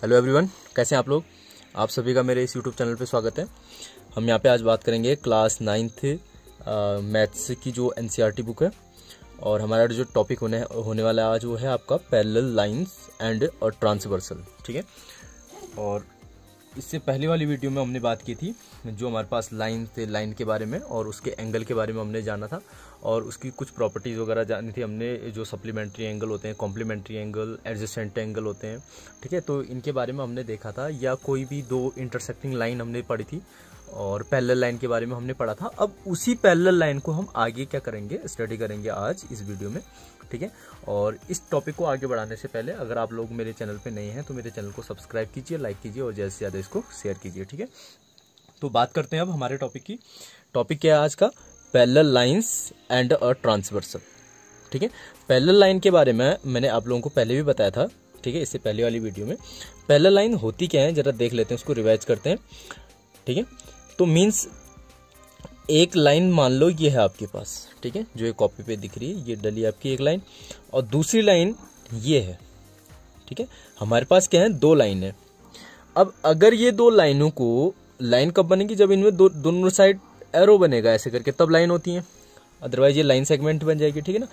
Hello everyone, कैसे हैं आप लोग। आप सभी का मेरे इस यूट्यूब चैनल पे स्वागत है। हम यहाँ पे आज बात करेंगे क्लास 9th मैथ्स की जो एनसीईआरटी बुक है, और हमारा जो टॉपिक होने वाला है आज वो है आपका पैरेलल लाइंस एंड ट्रांसवर्सल। ठीक है, और इससे पहले वाली वीडियो में हमने बात की थी जो हमारे पास लाइन थे, लाइन के बारे में और उसके एंगल के बारे में हमने जाना था, और उसकी कुछ प्रॉपर्टीज़ वगैरह जानी थी हमने, जो सप्लीमेंट्री एंगल होते हैं, कॉम्प्लीमेंट्री एंगल, एडजेसेंट एंगल होते हैं। ठीक है, तो इनके बारे में हमने देखा था, या कोई भी दो इंटरसेक्टिंग लाइन हमने पढ़ी थी, और पैरेलल लाइन के बारे में हमने पढ़ा था। अब उसी पैरेलल लाइन को हम आगे क्या करेंगे, स्टडी करेंगे आज इस वीडियो में। ठीक है, और इस टॉपिक को आगे बढ़ाने से पहले अगर आप लोग मेरे चैनल पे नए हैं तो मेरे चैनल को सब्सक्राइब कीजिए, लाइक कीजिए और ज़्यादा से ज़्यादा इसको शेयर कीजिए। ठीक है, तो बात करते हैं अब हमारे टॉपिक की। टॉपिक क्या है आज का, parallel lines and a transversal. ठीक है, पैरेलल लाइन के बारे में मैंने आप लोगों को पहले भी बताया था। ठीक है, इससे पहले वाली वीडियो में पैरेलल लाइन होती क्या है जरा देख लेते हैं, उसको रिवाइज करते हैं। ठीक है, तो मीन्स एक लाइन मान लो ये है आपके पास, ठीक है, जो ये कॉपी पे दिख रही है, ये डली आपकी एक लाइन, और दूसरी लाइन ये है। ठीक है, हमारे पास क्या है, दो लाइन है। अब अगर ये दो लाइनों को, लाइन कब बनेगी, जब इनमें दोनों साइड एरो बनेगा ऐसे करके, तब लाइन होती है, अदरवाइज ये लाइन सेगमेंट बन जाएगी। ठीक है ना,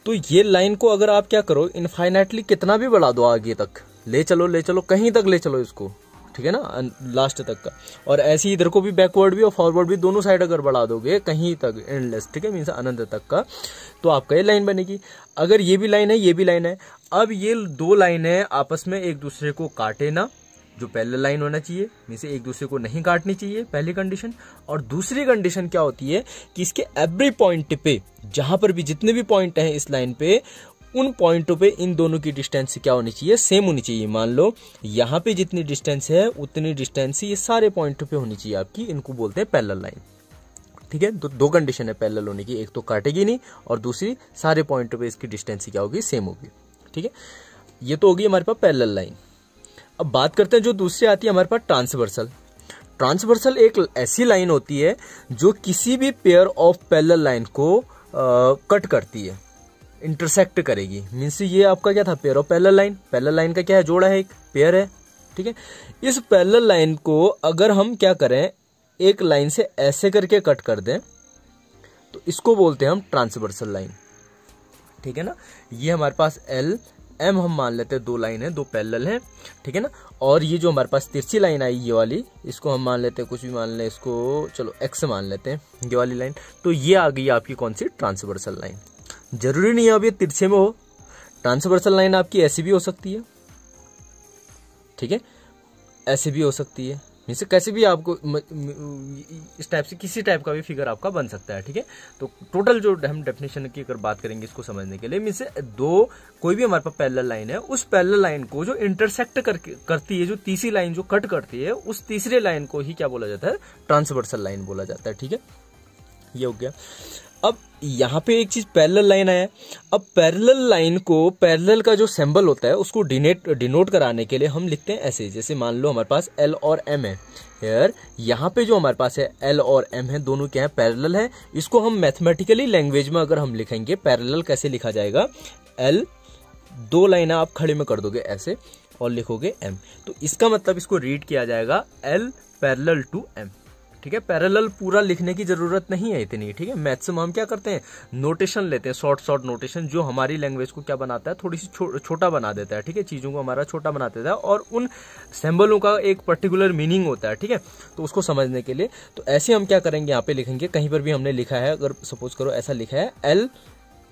तो ये लाइन को अगर आप क्या करो, इनफाइनाइटली कितना भी बढ़ा दो, आगे तक ले चलो कहीं तक ले चलो इसको, ठीक है ना, लास्ट तक का, और ऐसे ही इधर को भी बैकवर्ड भी और फॉरवर्ड भी दोनों साइड अगर बढ़ा दोगे कहीं तक, एंडलेस, ठीक है, मीन्स अनंत तक का, तो आपका ये लाइन बनेगी। अगर ये भी लाइन है, ये भी लाइन है, अब ये दो लाइनें आपस में एक दूसरे को काटे ना, जो पैरेलल लाइन होना चाहिए, मीन्स एक दूसरे को नहीं काटनी चाहिए, पहली कंडीशन। और दूसरी कंडीशन क्या होती है कि इसके एवरी पॉइंट पे, जहां पर भी जितने भी पॉइंट हैं इस लाइन पे, उन पॉइंटों पे इन दोनों की डिस्टेंस क्या होनी चाहिए, सेम होनी चाहिए। मान लो यहाँ पे जितनी डिस्टेंस है उतनी डिस्टेंस ये सारे पॉइंटों पे होनी चाहिए आपकी, इनको बोलते हैं पैरेलल लाइन। ठीक है, दो कंडीशन है पैरेलल होने की, एक तो काटेगी नहीं और दूसरी सारे पॉइंटों पे इसकी डिस्टेंस क्या होगी, सेम होगी। ठीक है, ये तो होगी हमारे पास पैरेलल लाइन। अब बात करते हैं जो दूसरी आती है हमारे पास, ट्रांसवर्सल। ट्रांसवर्सल एक ऐसी लाइन होती है जो किसी भी पेयर ऑफ पैरेलल लाइन को कट करती है, इंटरसेक्ट करेगी। मीन्स ये आपका क्या था, pair of parallel line. Parallel line का क्या है, जोड़ा है, एक पेयर है। ठीक है, इस पैरेलल लाइन को अगर हम क्या करें, एक लाइन से ऐसे करके कट कर दें, तो इसको बोलते हैं हम ट्रांसवर्सल लाइन। ठीक है ना, ये हमारे पास एल एम हम मान लेते हैं, दो लाइन है, दो पैरेलल है। ठीक है ना, और ये जो हमारे पास तिरछी लाइन आई ये वाली, इसको हम मान लेते हैं, कुछ भी मान लें इसको, चलो एक्स मान लेते हैं, ये वाली लाइन। तो ये आ गई आपकी कौन सी, ट्रांसवर्सल लाइन। जरूरी नहीं है अब ये तिरछे में हो, ट्रांसवर्सल लाइन आपकी ऐसी भी हो सकती है। ठीक है, ऐसे भी हो सकती है, मीन्स कैसे भी आपको इस टाइप से किसी टाइप का भी फिगर आपका बन सकता है। ठीक है, तो टोटल जो हम डेफिनेशन की अगर बात करेंगे इसको समझने के लिए, मीन्स दो कोई भी हमारे पास पैरेलल लाइन है, उस पैरेलल लाइन को जो इंटरसेक्ट करती है, जो तीसरी लाइन जो कट करती है, उस तीसरे लाइन को ही क्या बोला जाता है, ट्रांसवर्सल लाइन बोला जाता है। ठीक है, ये हो गया। अब यहाँ पे एक चीज पैरेलल लाइन आया। अब पैरेलल लाइन को, पैरेलल का जो सिंबल होता है उसको डिनोट कराने के लिए हम लिखते हैं ऐसे, जैसे मान लो हमारे पास एल और एम है हियर, यहाँ पे जो हमारे पास है एल और एम है, दोनों क्या है, पैरेलल है। इसको हम मैथमेटिकली लैंग्वेज में अगर हम लिखेंगे, पैरेलल कैसे लिखा जाएगा, एल, दो लाइन आप खड़े में कर दोगे ऐसे और लिखोगे एम, तो इसका मतलब इसको रीड किया जाएगा एल पैरेलल टू एम। ठीक है, पैरेलल पूरा लिखने की जरूरत नहीं है इतनी। ठीक है, मैथ्स में हम क्या करते हैं, नोटेशन लेते हैं, शॉर्ट नोटेशन, जो हमारी लैंग्वेज को क्या बनाता है, थोड़ी सी छोटा बना देता है। ठीक है, चीजों को हमारा छोटा बना देता है, और उन सिंबलों का एक पर्टिकुलर मीनिंग होता है। ठीक है, तो उसको समझने के लिए, तो ऐसे हम क्या करेंगे, यहाँ पे लिखेंगे, कहीं पर भी हमने लिखा है, अगर सपोज करो ऐसा लिखा है एल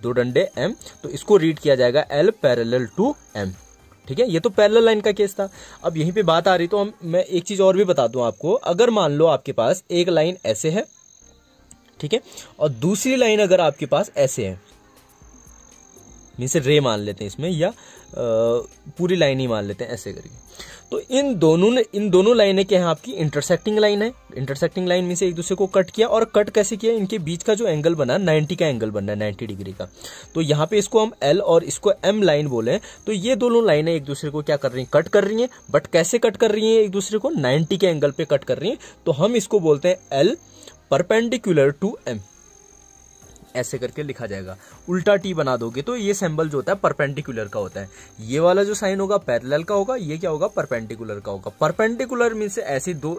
दो डंडे एम, तो इसको रीड किया जाएगा एल पैरेलल टू एम। ठीक है, ये तो पैरेलल लाइन का केस था। अब यहीं पे बात आ रही, तो मैं एक चीज और भी बता दूं आपको। अगर मान लो आपके पास एक लाइन ऐसे है, ठीक है, और दूसरी लाइन अगर आपके पास ऐसे है, मीन्स रे मान लेते हैं इसमें, या पूरी लाइन ही मान लेते हैं ऐसे करके, तो इन दोनों लाइनें क्या है, आपकी इंटरसेक्टिंग लाइन है। इंटरसेक्टिंग लाइन में से एक दूसरे को कट किया, और कट कैसे किया, इनके बीच का जो एंगल बना 90 का एंगल बनना है, 90 डिग्री का। तो यहाँ पे इसको हम एल और इसको एम लाइन बोले, तो ये दोनों लाइनें एक दूसरे को क्या कर रही हैं, कट कर रही हैं। बट कैसे कट कर रही हैं, एक दूसरे को 90 के एंगल पे कट कर रही हैं, तो हम इसको बोलते हैं एल परपेंडिकुलर टू एम। ऐसे करके लिखा जाएगा। उल्टा टी बना दोगे तो ये सिंबल जो होता है परपेंडिकुलर का होता है। ये वाला जो साइन होगा पैरेलल का होगा, ये क्या होगा परपेंडिकुलर का होगा। परपेंडिकुलर मींस ऐसी दो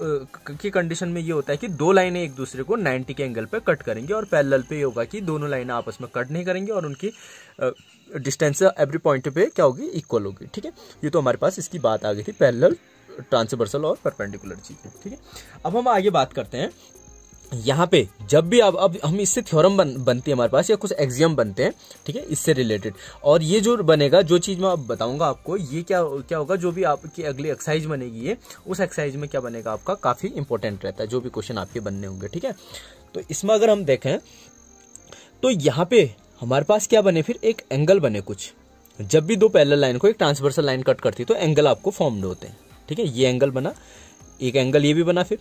की कंडीशन में ये होता है कि दो लाइनें एक दूसरे को 90 के एंगल पे कट करेंगे, और पैरेलल पे ये होगा कि दोनों लाइनें आपस में कट नहीं करेंगे और उनकी डिस्टेंस एवरी पॉइंट पे क्या होगी, इक्वल होगी। ठीक है, ये तो हमारे पास इसकी बात आ गई थी पैरेलल, ट्रांसवर्सल और परपेंडिकुलर चीजें। ठीक है, अब हम आगे बात करते हैं। यहाँ पे जब भी अब हम इससे थ्योरम बनती है हमारे पास, या कुछ एक्सियम बनते हैं, ठीक है, इससे रिलेटेड। और ये जो बनेगा, जो चीज मैं अब बताऊंगा आपको, ये क्या होगा, जो भी आपकी अगली एक्सरसाइज बनेगी ये, उस एक्सरसाइज में क्या बनेगा आपका, काफी इंपॉर्टेंट रहता है जो भी क्वेश्चन आपके बनने होंगे। ठीक है, तो इसमें अगर हम देखें तो यहाँ पे हमारे पास क्या बने, फिर एक एंगल बने कुछ। जब भी दो पैरेलल लाइन को एक ट्रांसवर्सल लाइन कट करती है तो एंगल आपको फॉर्म्ड होते हैं। ठीक है, ये एंगल बना, एक एंगल ये भी बना, फिर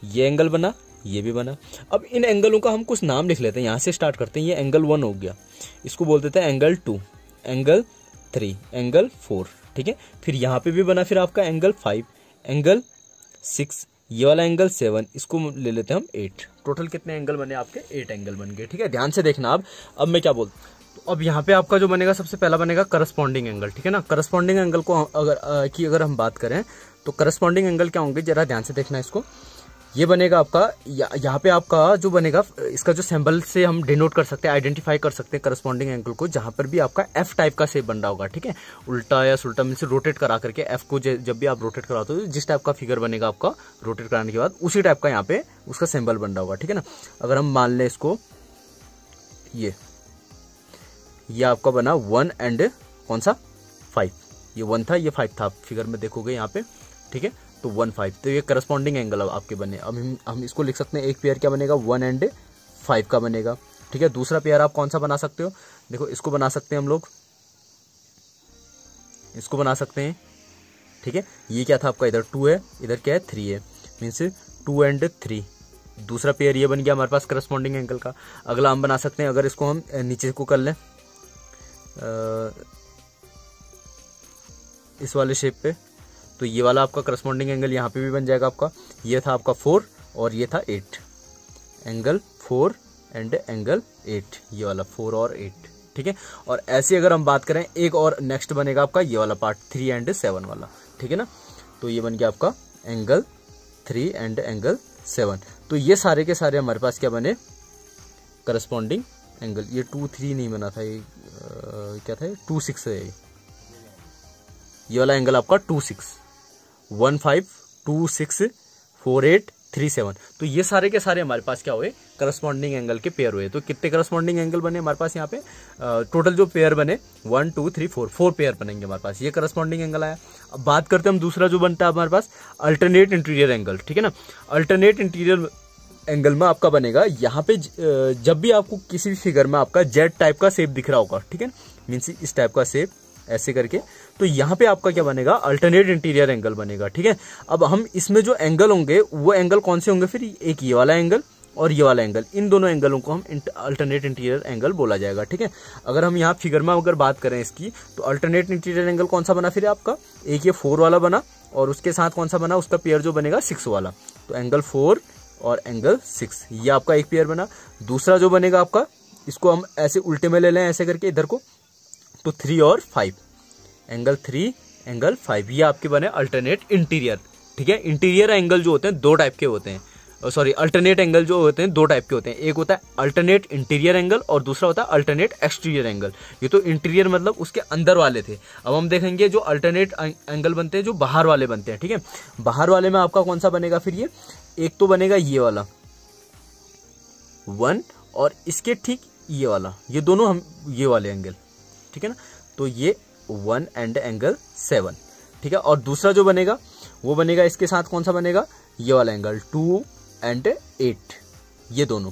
ये एंगल बना, ये भी बना। अब इन एंगलों का हम कुछ नाम लिख लेते हैं, यहां से स्टार्ट करते हैं। ये एंगल 1 हो गया, इसको बोल देते हैं एंगल 2, एंगल 3, एंगल 4। ठीक है, फिर यहाँ पे भी बना फिर आपका एंगल 5, एंगल 6, ये वाला एंगल 7, इसको ले लेते हैं हम 8। टोटल कितने एंगल बने आपके, 8 एंगल बन गए। ठीक है, ध्यान से देखना। अब मैं क्या बोलता, तो अब यहाँ पे आपका जो बनेगा, सबसे पहला बनेगा करस्पॉन्डिंग एंगल। ठीक है ना, करस्पॉन्डिंग एंगल को अगर हम बात करें तो करस्पॉन्डिंग एंगल क्या होंगे, जरा ध्यान से देखना इसको। ये बनेगा आपका, यहाँ पे आपका जो बनेगा, इसका जो सिंबल से हम डिनोट कर सकते हैं, आइडेंटिफाई कर सकते हैं करस्पॉन्डिंग एंगल को, जहां पर भी आपका एफ टाइप का शेप बन रहा होगा। ठीक है, उल्टा या सुल्टा में से रोटेट करा करके एफ को जब भी आप रोटेट कराते हो, जिस टाइप का फिगर बनेगा आपका रोटेट कराने के बाद, उसी टाइप का यहाँ पे उसका सिंबल बन रहा होगा। ठीक है ना, अगर हम मान लें इसको, ये आपका बना 1 एंड कौन सा 5, ये 1 था, ये 5 था, फिगर में देखोगे यहाँ पे। ठीक है, तो 1, 5, तो ये करस्पॉन्डिंग एंगल आपके बने। अब हम इसको लिख सकते हैं, एक पेयर क्या बनेगा, 1 एंड 5 का बनेगा। ठीक है, दूसरा पेयर आप कौन सा बना सकते हो, देखो इसको बना सकते हैं हम लोग, इसको बना सकते हैं। ठीक है, ये क्या था आपका, इधर 2 है, इधर क्या है 3 है, मीन्स 2 एंड 3। दूसरा पेयर ये बन गया हमारे पास करस्पॉन्डिंग एंगल का। अगला हम बना सकते हैं, अगर इसको हम नीचे को कर लें इस वाले शेप पे, तो ये वाला आपका करस्पॉन्डिंग एंगल यहाँ पे भी बन जाएगा आपका। ये था आपका 4 और ये था 8, एंगल 4 एंड एंगल 8, ये वाला 4 और 8। ठीक है, और ऐसे अगर हम बात करें, एक और नेक्स्ट बनेगा आपका ये वाला पार्ट 3 एंड 7 वाला। ठीक है ना, तो ये बन गया आपका एंगल 3 एंड एंगल 7। तो ये सारे के सारे हमारे पास क्या बने, करस्पॉन्डिंग एंगल। ये 2, 3 नहीं बना था, ये क्या था, 2, 6 है। ये वाला एंगल आपका 2, 6, 1, 5, 2, 6, 4, 8, 3, 7। तो ये सारे के सारे हमारे पास क्या हुए, करस्पॉन्डिंग एंगल के पेयर हुए। तो कितने करस्पॉन्डिंग एंगल बने हमारे पास यहाँ पे, टोटल जो पेयर बने 1, 2, 3, 4 पेयर बनेंगे हमारे पास। ये करस्पॉन्डिंग एंगल आया। अब बात करते हैं हम दूसरा जो बनता है हमारे पास, अल्टरनेट इंटीरियर एंगल। ठीक है ना, अल्टरनेट इंटीरियर एंगल में आपका बनेगा, यहाँ पे जब भी आपको किसी भी फिगर में आपका जेड टाइप का शेप दिख रहा होगा, ठीक है, मीन्स इस टाइप का शेप ऐसे करके, तो यहाँ पे आपका क्या बनेगा, अल्टरनेट इंटीरियर एंगल बनेगा। ठीक है, अब हम इसमें जो एंगल होंगे वो एंगल कौन से होंगे, फिर एक ये वाला एंगल और ये वाला एंगल, इन दोनों एंगलों को हम अल्टरनेट इंटीरियर एंगल बोला जाएगा। ठीक है, अगर हम यहाँ फिगर में अगर बात करें इसकी, तो अल्टरनेट इंटीरियर एंगल कौन सा बना फिर आपका, एक ये 4 वाला बना, और उसके साथ कौन सा बना, उसका पेयर जो बनेगा 6 वाला। तो एंगल 4 और एंगल 6, ये आपका एक पेयर बना। दूसरा जो बनेगा आपका, इसको हम ऐसे उल्टे में ले लें ऐसे करके इधर को, तो 3 और 5, एंगल 3 एंगल 5, ये आपके बने अल्टरनेट इंटीरियर। ठीक है, इंटीरियर एंगल जो होते हैं 2 टाइप के होते हैं, सॉरी अल्टरनेट एंगल जो होते हैं 2 टाइप के होते हैं। एक होता है अल्टरनेट इंटीरियर एंगल और दूसरा होता है अल्टरनेट एक्सटीरियर एंगल। ये तो इंटीरियर मतलब उसके अंदर वाले थे। अब हम देखेंगे जो अल्टरनेट एंगल बनते हैं जो बाहर वाले बनते हैं। ठीक है, बाहर वाले में आपका कौन सा बनेगा फिर, ये एक तो बनेगा ये वाला 1 और इसके ठीक ये वाला, ये दोनों हम ये वाले एंगल। ठीक है ना, तो ये 1 एंड एंगल 7। ठीक है, और दूसरा जो बनेगा वो बनेगा इसके साथ कौन सा बनेगा, ये वाला एंगल 2 एंड 8, ये दोनों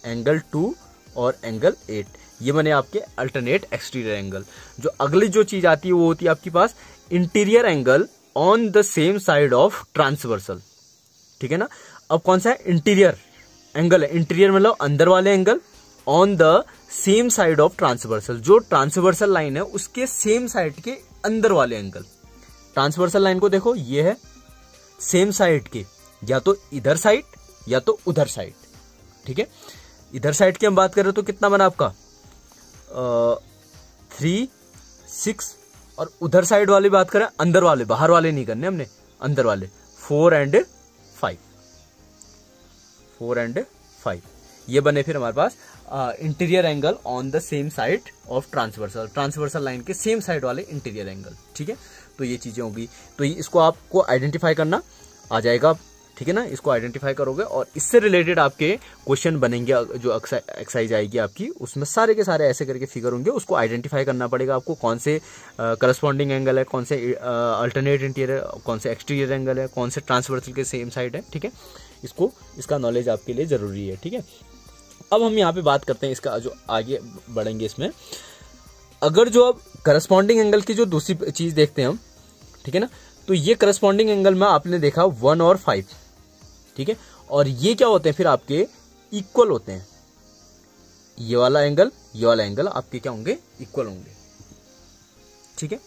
एंगल 2 और एंगल 8, ये बने आपके अल्टरनेट एक्सटीरियर एंगल। जो अगली जो चीज आती है वो होती है आपके पास interior angle on the same side of transversal. ठीक है ना, अब कौन सा है, इंटीरियर एंगल है, इंटीरियर मतलब अंदर वाले angle, on the same side of transversal, जो ट्रांसवर्सल लाइन है उसके सेम साइड के अंदर वाले एंगल। ट्रांसवर्सल लाइन को देखो, ये है सेम साइड के, या तो इधर साइड या तो उधर साइड। ठीक है, इधर साइड की हम बात करें तो कितना बना आपका 3 6, और उधर साइड वाली बात करें, अंदर वाले, बाहर वाले नहीं करने हमने, अंदर वाले 4 and 5, 4 and 5 ये बने फिर हमारे पास interior angle on the same side of transversal line के सेम साइड वाले इंटीरियर एंगल। ठीक है, तो ये चीजें होगी, तो इसको आपको आइडेंटिफाई करना आ जाएगा। ठीक है ना, इसको आइडेंटिफाई करोगे और इससे रिलेटेड आपके क्वेश्चन बनेंगे, जो एक्सरसाइज आएगी आपकी, उसमें सारे के सारे ऐसे करके फिगर होंगे, उसको आइडेंटिफाई करना पड़ेगा आपको, कौन से करस्पॉन्डिंग एंगल है, कौन से अल्टरनेट इंटीरियर, कौन से एक्सटीरियर एंगल है, कौन से ट्रांसवर्सल के सेम साइड है। ठीक है, इसका नॉलेज आपके लिए जरूरी है। ठीक है, अब हम यहाँ पे बात करते हैं इसका, जो आगे बढ़ेंगे इसमें, अगर जो अब करस्पॉन्डिंग एंगल की जो दूसरी चीज देखते हैं हम, ठीक है ना, तो ये करस्पॉन्डिंग एंगल में आपने देखा 1 और 5, ठीक है, और ये क्या होते हैं फिर आपके इक्वल होते हैं, ये वाला एंगल आपके क्या होंगे, इक्वल होंगे। ठीक है,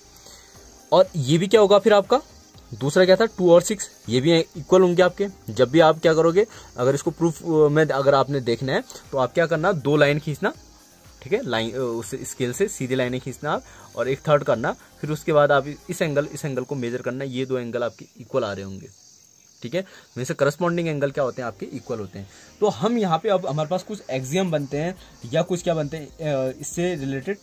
और ये भी क्या होगा फिर आपका, दूसरा क्या था 2 और 6, ये भी इक्वल होंगे आपके। जब भी आप क्या करोगे, अगर इसको प्रूफ में अगर आपने देखना है तो आप क्या करना, 2 लाइन खींचना, ठीक है, लाइन उस स्केल से सीधी लाइनें खींचना आप, और एक थर्ड करना, फिर उसके बाद आप इस एंगल को मेजर करना, ये 2 एंगल आपके इक्वल आ रहे होंगे। ठीक है, वैसे करस्पॉन्डिंग एंगल क्या होते हैं आपके, इक्वल होते हैं। तो हम यहाँ पे अब हमारे पास कुछ एक्सियम बनते हैं या कुछ क्या बनते हैं, इससे रिलेटेड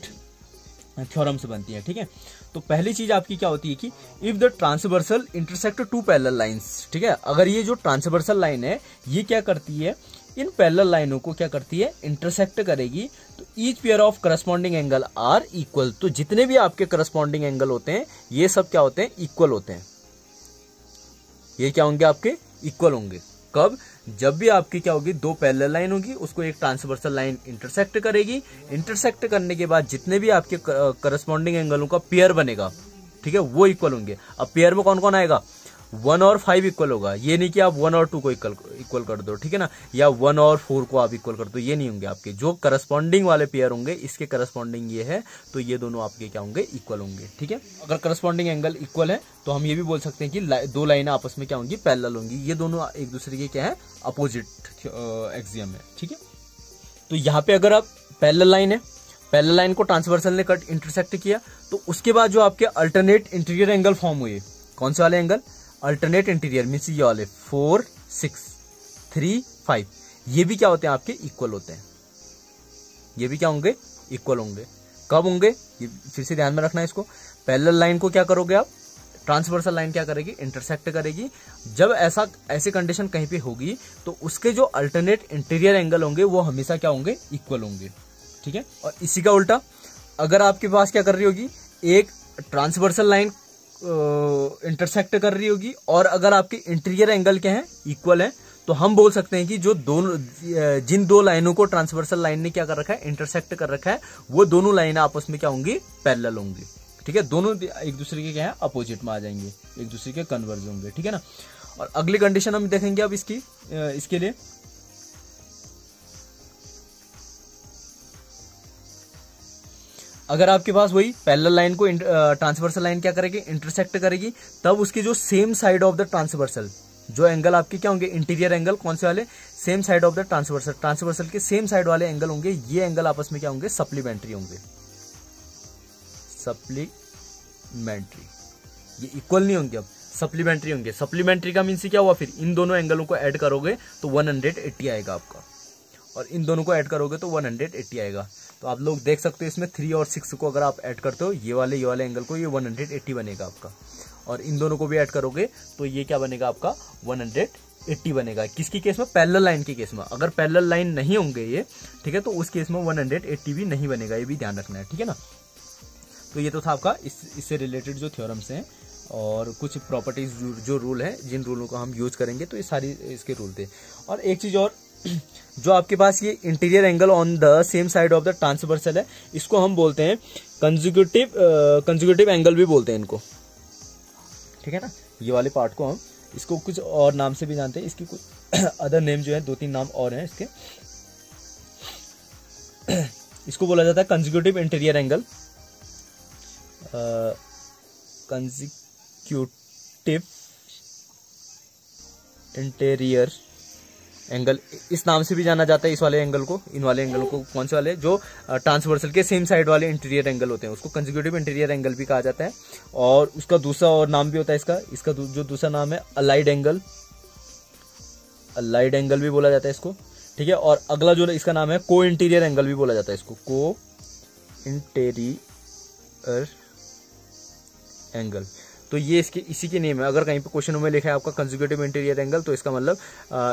थ्योरम्स बनती है। ठीक है, तो पहली चीज आपकी क्या होती है कि if the transversal intersect 2 parallel lines, ठीक है, अगर ये जो ट्रांसवर्सल लाइन है ये क्या करती है, इन पैरेलल लाइनों को क्या करती है, इंटरसेक्ट करेगी, तो each pair of corresponding angle are equal, तो जितने भी आपके करस्पॉन्डिंग एंगल होते हैं ये सब क्या होते हैं, इक्वल होते हैं। ये क्या होंगे आपके, इक्वल होंगे। कब, जब भी आपकी क्या होगी, 2 पैरेलल लाइन होगी, उसको एक ट्रांसवर्सल लाइन इंटरसेक्ट करेगी, इंटरसेक्ट करने के बाद जितने भी आपके करस्पॉन्डिंग एंगलों का पेयर बनेगा, ठीक है, वो इक्वल होंगे। अब पेयर में कौन कौन आएगा, 1 और 5 इक्वल होगा, ये नहीं कि आप 1 और 2 को इक्वल कर दो, ठीक है ना, या 1 और 4 को आप इक्वल कर दो, ये नहीं होंगे आपके। जो करस्पॉन्डिंग वाले पेयर होंगे, इसके करस्पॉन्डिंग ये है, तो ये दोनों आपके क्या होंगे, इक्वल होंगे। ठीक है, अगर करस्पॉन्डिंग एंगल इक्वल है तो हम ये भी बोल सकते हैं कि 2 लाइनें आपस में क्या होंगी, पैरेलल होंगी, ये दोनों एक दूसरे के क्या है, अपोजिट एक्सियम है। ठीक है, तो यहाँ पे अगर आप पैरेलल लाइन है, पैरेलल लाइन को ट्रांसवर्सल ने कट इंटरसेक्ट किया, तो उसके बाद जो आपके अल्टरनेट इंटीरियर एंगल फॉर्म हुए, कौन से वाले एंगल, अल्टरनेट इंटीरियर मींस ये वाले 4 6 3 5, ये भी क्या होते हैं आपके, इक्वल होते हैं। ये भी क्या होंगे, इक्वल होंगे। कब होंगे, ये फिर से ध्यान में रखना है इसको, पैरेलल लाइन को क्या करोगे आप, ट्रांसवर्सल लाइन क्या करेगी, इंटरसेक्ट करेगी। जब ऐसी कंडीशन कहीं पे होगी तो उसके जो अल्टरनेट इंटीरियर एंगल होंगे वो हमेशा क्या होंगे, इक्वल होंगे। ठीक है, और इसी का उल्टा, अगर आपके पास क्या कर रही होगी, एक ट्रांसवर्सल लाइन इंटरसेक्ट कर रही होगी, और अगर आपके इंटीरियर एंगल क्या है, इक्वल है, तो हम बोल सकते हैं कि जो दोनों, जिन 2 लाइनों को ट्रांसवर्सल लाइन ने क्या कर रखा है, इंटरसेक्ट कर रखा है, वो दोनों लाइनें आपस में क्या होंगी, पैरेलल होंगी। ठीक है, दोनों एक दूसरे के क्या है, अपोजिट में आ जाएंगे, एक दूसरे के कन्वर्ज होंगे। ठीक है ना, और अगली कंडीशन हम देखेंगे अब इसके लिए, अगर आपके पास वही पैरेलल लाइन को ट्रांसवर्सल लाइन क्या करेगी, इंटरसेक्ट करेगी, तब उसकी जो same side of the transversal, जो एंगल आपके क्या होंगे, इंटीरियर एंगल, कौन से वाले, same side of the transversal के सेम साइड वाले एंगल होंगे, ये एंगल आपस में क्या होंगे, सप्लीमेंट्री होंगे, सप्लीमेंट्री, ये इक्वल नहीं होंगे, अब सप्लीमेंट्री होंगे। सप्लीमेंट्री का मीन्स क्या हुआ, फिर इन दोनों एंगलों को ऐड करोगे तो 180 आएगा आपका, और इन दोनों को ऐड करोगे तो 180 आएगा। तो आप लोग देख सकते हो इसमें 3 और 6 को अगर आप ऐड करते हो, ये वाले एंगल को, ये 180 बनेगा आपका, और इन दोनों को भी ऐड करोगे तो ये क्या बनेगा आपका, 180 बनेगा। किसकी केस में, पैरेलल लाइन की केस में। अगर पैरेलल लाइन नहीं होंगे ये, ठीक है, तो उस केस में 180 भी नहीं बनेगा, ये भी ध्यान रखना है। ठीक है ना, तो ये तो था आपका इससे रिलेटेड जो थ्योरम्स हैं, और कुछ प्रॉपर्टीज जो रूल है, जिन रूलों को हम यूज करेंगे, तो ये सारी इसके रूल थे। और एक चीज और, जो आपके पास ये interior angle on the same side of the transversal है, इसको हम बोलते हैं कंसेक्यूटिव एंगल भी बोलते हैं इनको। ठीक है ना, ये वाले पार्ट को हम इसको कुछ और नाम से भी जानते हैं, इसकी कुछ अदर नेम जो है, 2-3 नाम और हैं इसके। इसको बोला जाता है consecutive interior angle, consecutive interior angle इस नाम से भी जाना जाता है इस वाले एंगल को, इन वाले एंगल को कौन से वाले, जो ट्रांसवर्सल के सेम साइड वाले इंटीरियर एंगल होते हैं, उसको कंसेक्यूटिव इंटीरियर एंगल भी कहा जाता है। और उसका दूसरा और नाम भी होता है इसका जो दूसरा नाम है अलाइड एंगल, अलाइड एंगल भी बोला जाता है इसको, ठीक है। और अगला जो इसका नाम है को इंटीरियर एंगल भी बोला जाता है इसको, को इंटीरियर एंगल। तो ये इसके इसी के नेम है। अगर कहीं पे क्वेश्चन में लिखा है आपका कंसेक्यूटिव इंटीरियर एंगल, तो इसका मतलब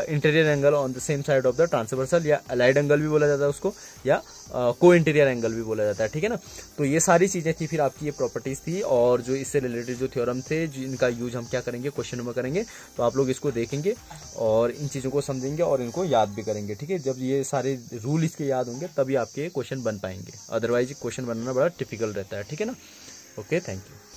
interior angle on the same side of the transversal, या अलाइड एंगल भी बोला जाता है उसको, या को इंटीरियर एंगल भी बोला जाता है, ठीक है ना। तो ये सारी चीजें थी, फिर आपकी ये प्रॉपर्टीज थी, और जो इससे रिलेटेड जो थ्योरम थे जिनका यूज हम क्या करेंगे क्वेश्चन में करेंगे। तो आप लोग इसको देखेंगे और इन चीजों को समझेंगे और इनको याद भी करेंगे, ठीक है। जब ये सारे रूल इसके याद होंगे तभी आपके क्वेश्चन बन पाएंगे, अदरवाइज क्वेश्चन बनाना बड़ा टिपिकल रहता है, ठीक है ना। Okay, thank you.